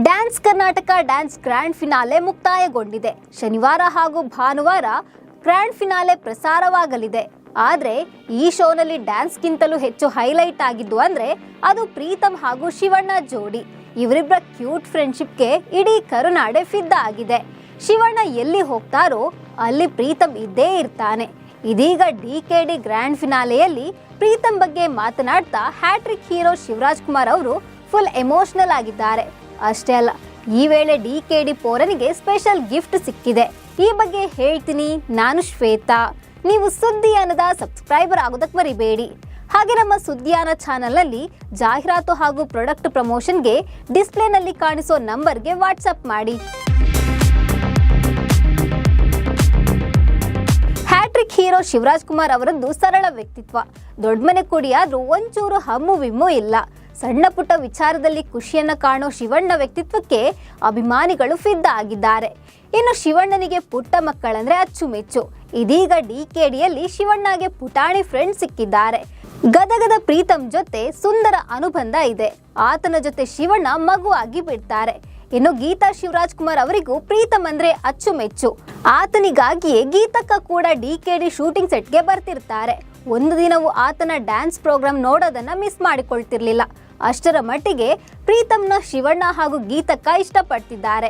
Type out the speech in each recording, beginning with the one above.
Dance Karnataka dance grand finale ಮುಕ್ತಾಯಗೊಂಡಿದೆ. ಶನಿವಾರ ಹಾಗೂ ಭಾನುವಾರ ಗ್ರ್ಯಾಂಡ್ ಫಿನಾಲೆ ಪ್ರಸಾರವಾಗಲಿದೆ. ಆದರೆ ಈ ಶೋನಲ್ಲಿ ಡ್ಯಾನ್ಸ್ಗಿಂತಲೂ ಹೆಚ್ಚು ಹೈಲೈಟ್ ಆಗಿದ್ದು ಅಂದ್ರೆ ಅದು ಪ್ರೀತಮ್ ಹಾಗೂ ಶಿವಣ್ಣ ಜೋಡಿ. ಇವರಿಬ್ಬರ ಕ್ಯೂಟ್ ಫ್ರೆಂಡ್ಶಿಪ್ಗೆ ಇಡೀ ಕರುನಾಡೆ ಫಿದಾ ಆಗಿದೆ. ಶಿವಣ್ಣ ಎಲ್ಲಿ ಹೋಗ್ತಾರೋ ಅಲ್ಲಿ ಪ್ರೀತಮ್ ಇದ್ದೇ ಇರ್ತಾನೆ. ಇದೀಗ ಡಿಕೆಡಿ ಗ್ರ್ಯಾಂಡ್ ಫಿನಾಲೆಯಲ್ಲಿ ಪ್ರೀತಮ್ ಬಗ್ಗೆ ಮಾತನಾಡ್ತಾ ಹ್ಯಾಟ್ರಿಕ್ ಹೀರೋ ಶಿವರಾಜ್ ಕುಮಾರ್ ಅವರು ಫುಲ್ ಎಮೋಷನಲ್ ಆಗಿದ್ದಾರೆ. ಅಷ್ಟೇ ಅಲ್ಲ, ಈ ವೇಳೆ ಡಿಕೆಡಿ ಪೋರನಿಗೆ ಸ್ಪೆಷಲ್ ಗಿಫ್ಟ್ ಸಿಕ್ಕಿದೆ. ಈ ಬಗ್ಗೆ ಹೇಳ್ತೀನಿ. ನಾನು ಶ್ವೇತಾ. ನೀವು ಸುದ್ದಿಯಾನದ ಸಬ್ಸ್ಕ್ರೈಬರ್ ಆಗೋದಕ್ಕೆ ಮರಿಬೇಡಿ. ಹಾಗೆ ನಮ್ಮ ಸುದ್ದಿಯಾನ ಚಾನಲ್ನಲ್ಲಿ ಜಾಹೀರಾತು ಹಾಗೂ ಪ್ರಾಡಕ್ಟ್ ಪ್ರಮೋಷನ್ಗೆ ಡಿಸ್ಪ್ಲೇನಲ್ಲಿ ಕಾಣಿಸೋ ನಂಬರ್ಗೆ ವಾಟ್ಸಪ್ ಮಾಡಿ. ಹ್ಯಾಟ್ರಿಕ್ ಹೀರೋ ಶಿವರಾಜ್ ಕುಮಾರ್ ಅವರದ್ದು ಸರಳ ವ್ಯಕ್ತಿತ್ವ. ದೊಡ್ಡ ಮನೆ ಕುಡಿಯಾದ್ರೂ ಒಂಚೂರು ಹಮ್ಮು ವಿಮ್ಮು ಇಲ್ಲ. ಸಣ್ಣ ಪುಟ್ಟ ವಿಚಾರದಲ್ಲಿ ಖುಷಿಯನ್ನ ಕಾಣೋ ಶಿವಣ್ಣ ವ್ಯಕ್ತಿತ್ವಕ್ಕೆ ಅಭಿಮಾನಿಗಳು ಫಿದಾ ಆಗಿದ್ದಾರೆ. ಇನ್ನು ಶಿವಣ್ಣನಿಗೆ ಪುಟ್ಟ ಮಕ್ಕಳಂದ್ರೆ ಅಚ್ಚುಮೆಚ್ಚು. ಇದೀಗ ಡಿಕೆಡಿಯಲ್ಲಿ ಶಿವಣ್ಣಗೆ ಪುಟಾಣಿ ಫ್ರೆಂಡ್ ಸಿಕ್ಕಿದ್ದಾರೆ. ಗದಗದ ಪ್ರೀತಮ್ ಜೊತೆ ಸುಂದರ ಅನುಬಂಧ ಇದೆ. ಆತನ ಜೊತೆ ಶಿವಣ್ಣ ಮಗುವಾಗಿ ಬಿಡ್ತಾರೆ. ಇನ್ನು ಗೀತಾ ಶಿವರಾಜ್ ಕುಮಾರ್ ಅವರಿಗೂ ಪ್ರೀತಮ್ ಅಂದ್ರೆ ಅಚ್ಚುಮೆಚ್ಚು. ಆತನಿಗಾಗಿಯೇ ಗೀತಕ್ಕ ಕೂಡ ಡಿಕೆಡಿ ಶೂಟಿಂಗ್ ಸೆಟ್ಗೆ ಬರ್ತಿರ್ತಾರೆ. ಒಂದು ದಿನವೂ ಆತನ ಡ್ಯಾನ್ಸ್ ಪ್ರೋಗ್ರಾಮ್ ನೋಡೋದನ್ನ ಮಿಸ್ ಮಾಡಿಕೊಳ್ತಿರ್ಲಿಲ್ಲ. ಅಷ್ಟರ ಮಟ್ಟಿಗೆ ಪ್ರೀತಮ್ನ ಶಿವಣ್ಣ ಹಾಗೂ ಗೀತಕ್ಕ ಇಷ್ಟಪಡ್ತಿದ್ದಾರೆ.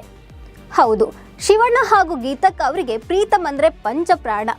ಹೌದು, ಶಿವಣ್ಣ ಹಾಗೂ ಗೀತಕ್ಕ ಅವರಿಗೆ ಪ್ರೀತಮ್ ಅಂದ್ರೆ ಪಂಚಪ್ರಾಣ.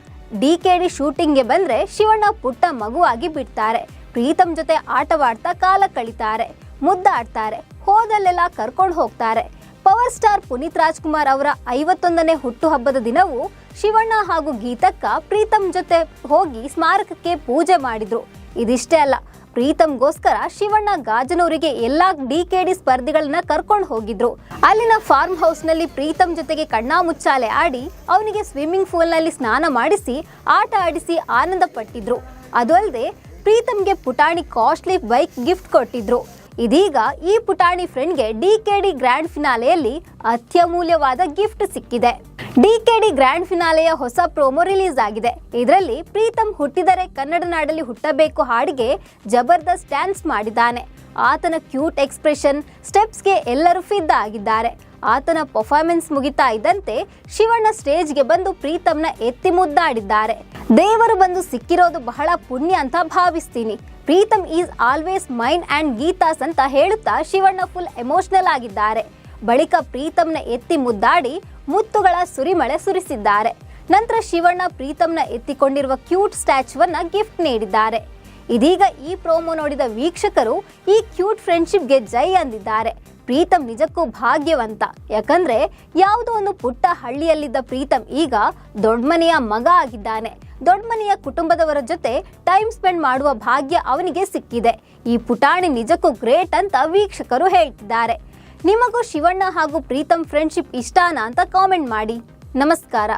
ಡಿಕೆಡಿ ಶೂಟಿಂಗ್ಗೆ ಬಂದ್ರೆ ಶಿವಣ್ಣ ಪುಟ್ಟ ಮಗುವಾಗಿ ಬಿಡ್ತಾರೆ. ಪ್ರೀತಮ್ ಜೊತೆ ಆಟವಾಡ್ತಾ ಕಾಲ ಕಳೀತಾರೆ, ಮುದ್ದಾಡ್ತಾರೆ, ಹೋದಲ್ಲೆಲ್ಲ ಕರ್ಕೊಂಡು ಹೋಗ್ತಾರೆ. ಪವರ್ ಸ್ಟಾರ್ ಪುನೀತ್ ರಾಜ್ಕುಮಾರ್ ಅವರ 51ನೇ ಹುಟ್ಟುಹಬ್ಬದ ದಿನವೂ ಶಿವಣ್ಣ ಹಾಗೂ ಗೀತಕ್ಕ ಪ್ರೀತಮ್ ಜೊತೆ ಹೋಗಿ ಸ್ಮಾರಕಕ್ಕೆ ಪೂಜೆ ಮಾಡಿದ್ರು. ಇದಿಷ್ಟೇ ಅಲ್ಲ, ಪ್ರೀತಮ್ಗೋಸ್ಕರ ಶಿವಣ್ಣ ಗಾಜನೂರಿಗೆ ಎಲ್ಲಾ ಡಿಕೆಡಿ ಸ್ಪರ್ಧಿಗಳನ್ನ ಕರ್ಕೊಂಡು ಹೋಗಿದ್ರು. ಅಲ್ಲಿನ ಫಾರ್ಮ್ ಹೌಸ್ ನಲ್ಲಿ ಪ್ರೀತಮ್ ಜೊತೆಗೆ ಕಣ್ಣಾ ಮುಚ್ಚಾಲೆ ಆಡಿ ಅವನಿಗೆ ಸ್ವಿಮ್ಮಿಂಗ್ ಪೂಲ್ ನಲ್ಲಿ ಸ್ನಾನ ಮಾಡಿಸಿ ಆಟ ಆಡಿಸಿ ಆನಂದ ಪಟ್ಟಿದ್ರು. ಅದು ಅಲ್ಲದೆ ಪ್ರೀತಮ್ಗೆ ಪುಟಾಣಿ ಕಾಸ್ಟ್ಲಿ ಬೈಕ್ ಗಿಫ್ಟ್ ಕೊಟ್ಟಿದ್ರು. ಇದೀಗ ಈ ಪುಟಾಣಿ ಫ್ರೆಂಡ್ಗೆ ಡಿಕೆಡಿ ಗ್ರ್ಯಾಂಡ್ ಫಿನಾಲೆಯಲ್ಲಿ ಅತ್ಯಮೂಲ್ಯವಾದ ಗಿಫ್ಟ್ ಸಿಕ್ಕಿದೆ. ಡಿಕೆಡಿ ಗ್ರ್ಯಾಂಡ್ ಫಿನಾಲೆಯ ಹೊಸ ಪ್ರೋಮೋ ರಿಲೀಸ್ ಆಗಿದೆ. ಇದರಲ್ಲಿ ಪ್ರೀತಮ್ ಹುಟ್ಟಿದರೆ ಕನ್ನಡ ನಾಡಲ್ಲಿ ಹುಟ್ಟಬೇಕು ಹಾಡಿಗೆ ಜಬರ್ದಸ್ತ್ ಡ್ಯಾನ್ಸ್ ಮಾಡಿದ್ದಾನೆ. ಆತನ ಕ್ಯೂಟ್ ಎಕ್ಸ್ಪ್ರೆಷನ್, ಸ್ಟೆಪ್ಸ್ಗೆ ಎಲ್ಲರೂ ಫಿದಾ ಆಗಿದ್ದಾರೆ. ಆತನ ಪರ್ಫಾರ್ಮೆನ್ಸ್ ಮುಗಿತಾ ಇದ್ದಂತೆ ಶಿವಣ್ಣ ಸ್ಟೇಜ್ಗೆ ಬಂದು ಪ್ರೀತಮ್ನ ಎತ್ತಿ ಮುದ್ದಾಡಿದ್ದಾರೆ. ದೇವರು ಬಂದು ಸಿಕ್ಕಿರೋದು ಬಹಳ ಪುಣ್ಯ ಅಂತ ಭಾವಿಸ್ತೀನಿ. Preetham is always mine and Geetha's ಅಂತ ಹೇಳುತ್ತಾ ಶಿವಣ್ಣ ಫುಲ್ ಎಮೋಷನಲ್ ಆಗಿದ್ದಾರೆ. ಬಳಿಕ ಪ್ರೀತಮ್ನ ಎತ್ತಿ ಮುದ್ದಾಡಿ ಮುತ್ತುಗಳ ಸುರಿಮಳೆ ಸುರಿಸಿದ್ದಾರೆ. ನಂತರ ಶಿವಣ್ಣ ಪ್ರೀತಮ್ನ ಎತ್ತಿಕೊಂಡಿರುವ ಕ್ಯೂಟ್ ಸ್ಟ್ಯಾಚ್ಯೂವನ್ನ ಗಿಫ್ಟ್ ನೀಡಿದ್ದಾರೆ. ಇದೀಗ ಈ ಪ್ರೋಮೋ ನೋಡಿದ ವೀಕ್ಷಕರು ಈ ಕ್ಯೂಟ್ ಫ್ರೆಂಡ್ಶಿಪ್ಗೆ ಜೈ ಅಂದಿದ್ದಾರೆ. ಪ್ರೀತಮ್ ನಿಜಕ್ಕೂ ಭಾಗ್ಯವಂತ. ಯಾಕಂದ್ರೆ ಯಾವುದೋ ಒಂದು ಪುಟ್ಟ ಹಳ್ಳಿಯಲ್ಲಿದ್ದ ಪ್ರೀತಮ್ ಈಗ ದೊಡ್ಡ ಮನೆಯ ಮಗ ಆಗಿದ್ದಾನೆ. ದೊಡ್ಡ ಮನೆಯ ಕುಟುಂಬದವರ ಜೊತೆ ಟೈಮ್ ಸ್ಪೆಂಡ್ ಮಾಡುವ ಭಾಗ್ಯ ಅವನಿಗೆ ಸಿಕ್ಕಿದೆ. ಈ ಪುಟಾಣಿ ನಿಜಕ್ಕೂ ಗ್ರೇಟ್ ಅಂತ ವೀಕ್ಷಕರು ಹೇಳ್ತಿದ್ದಾರೆ. ನಿಮಗೂ ಶಿವಣ್ಣ ಹಾಗೂ ಪ್ರೀತಮ್ ಫ್ರೆಂಡ್ಶಿಪ್ ಇಷ್ಟನಾ ಅಂತ ಕಾಮೆಂಟ್ ಮಾಡಿ. ನಮಸ್ಕಾರ.